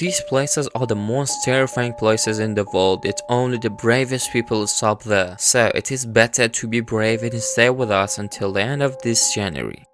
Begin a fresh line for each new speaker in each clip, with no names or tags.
These places are the most terrifying places in the world, yet only the bravest people stop there. So it is better to be brave and stay with us until the end of this January.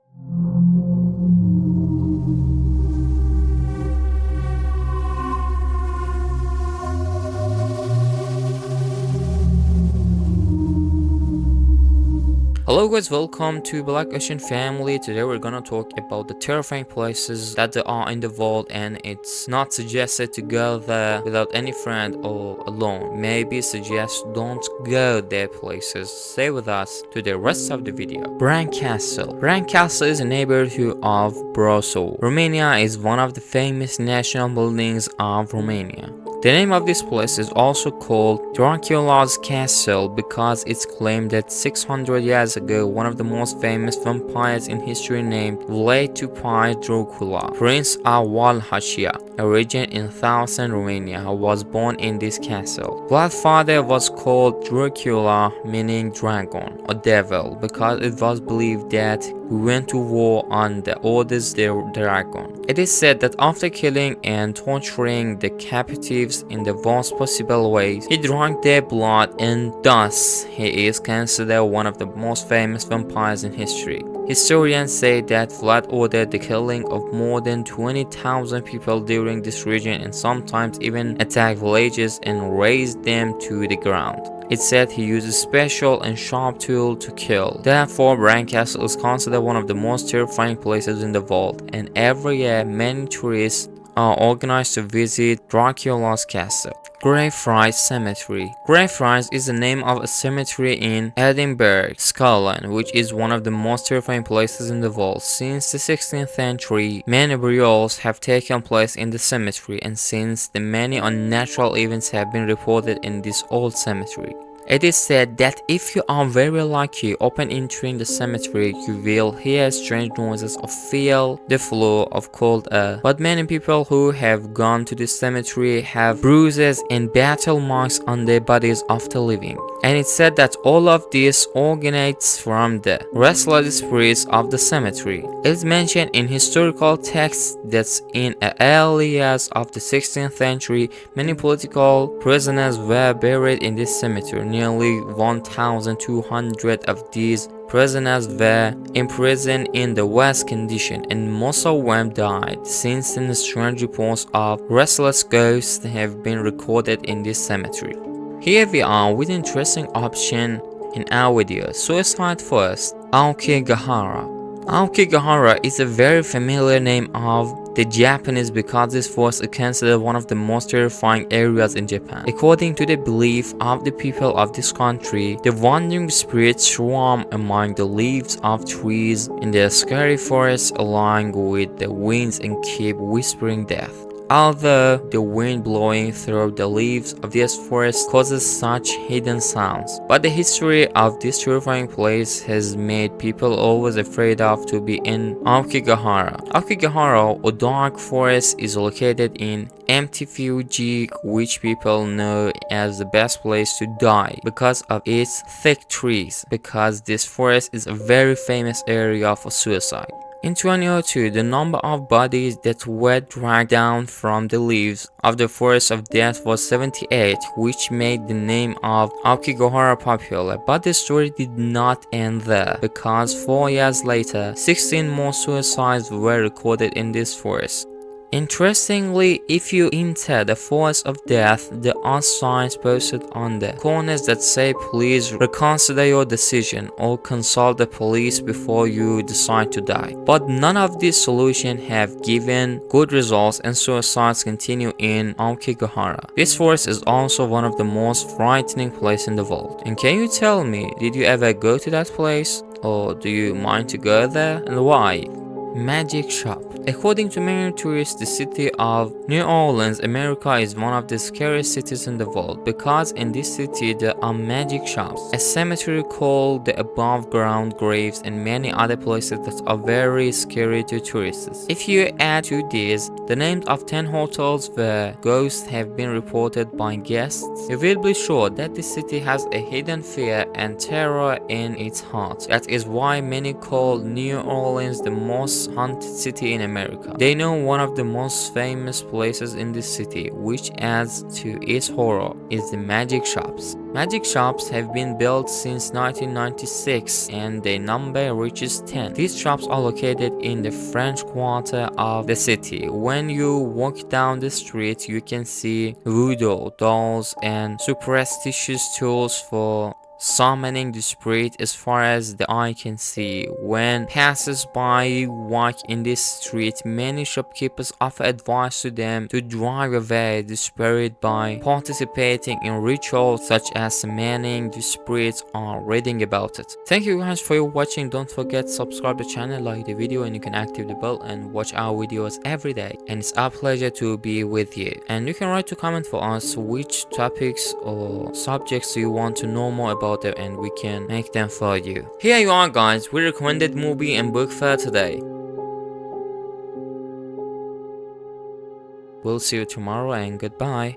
Hello guys, welcome to Black Ocean family. Today we're gonna talk about the terrifying places that there are in the world, and it's not suggested to go there without any friend or alone. Maybe suggest don't go there places. Stay with us to the rest of the video. Bran Castle. Bran Castle is a neighborhood of Brasov. Romania is one of the famous national buildings of Romania. The name of this place is also called Dracula's Castle because it's claimed that 600 years ago, one of the most famous vampires in history named Vlad Tupai Dracula, Prince of Wallachia, a region in southern Romania, was born in this castle. Vlad's father was called Dracula, meaning dragon or devil, because it was believed that he went to war on the orders the dragon. It is said that after killing and torturing the captives in the worst possible ways, he drank their blood, and thus he is considered one of the most famous vampires in history. Historians say that Vlad ordered the killing of more than 20,000 people during this region, and sometimes even attacked villages and razed them to the ground. It's said he used a special and sharp tool to kill. Therefore, Bran Castle is considered one of the most terrifying places in the world, and every year many tourists are organized to visit Dracula's castle. Greyfriars Cemetery. Greyfriars is the name of a cemetery in Edinburgh, Scotland, which is one of the most terrifying places in the world. Since the 16th century, many burials have taken place in the cemetery, and since the many unnatural events have been reported in this old cemetery. It is said that if you are very lucky upon entering the cemetery, you will hear strange noises or feel the flow of cold air. But many people who have gone to the cemetery have bruises and battle marks on their bodies after leaving. And it's said that all of this originates from the restless spirits of the cemetery. It's mentioned in historical texts that in the early years of the 16th century, many political prisoners were buried in this cemetery. Nearly 1,200 of these prisoners were imprisoned in the worst condition, and most of them died. Since then, strange reports of restless ghosts have been recorded in this cemetery. Here we are with an interesting option in our video: Suicide Forest, Aokigahara. Aokigahara is a very familiar name of the Japanese because this forest is considered one of the most terrifying areas in Japan. According to the belief of the people of this country, the wandering spirits swarm among the leaves of trees in the scary forest along with the winds and keep whispering death. Although the wind blowing through the leaves of this forest causes such hidden sounds, but the history of this terrifying place has made people always afraid of to be in Aokigahara. Aokigahara, or dark forest, is located in Intensify, which people know as the best place to die because of its thick trees, because this forest is a very famous area for suicide. In 2002, the number of bodies that were dragged down from the leaves of the forest of death was 78, which made the name of Aokigahara popular. But the story did not end there, because 4 years later, 16 more suicides were recorded in this forest. Interestingly, if you enter the forest of death, there are signs posted on the corners that say please reconsider your decision or consult the police before you decide to die. But none of these solutions have given good results, and suicides continue in Aokigahara. This forest is also one of the most frightening places in the world. And can you tell me, did you ever go to that place? Or do you mind to go there, and why? Magic shop. According to many tourists, the city of New Orleans, America, is one of the scariest cities in the world because in this city there are magic shops, a cemetery called the above ground graves, and many other places that are very scary to tourists. If you add to this the names of 10 hotels where ghosts have been reported by guests, you will be sure that the city has a hidden fear and terror in its heart. That is why many call New Orleans the most most haunted city in America. They know one of the most famous places in this city, which adds to its horror, is the magic shops. Magic shops have been built since 1996 and their number reaches 10. These shops are located in the French quarter of the city. When you walk down the street, you can see voodoo dolls and superstitious tools for summoning the spirit as far as the eye can see. When passers-by walk in this street, many shopkeepers offer advice to them to drive away the spirit by participating in rituals such as summoning the spirits or reading about it. Thank you guys for watching. Don't forget to subscribe to the channel, like the video, and you can activate the bell and watch our videos every day. And it's our pleasure to be with you. And you can write a comment for us which topics or subjects you want to know more about them, and we can make them for you. Here you are guys, we recommended movie and book for today. We'll see you tomorrow and goodbye.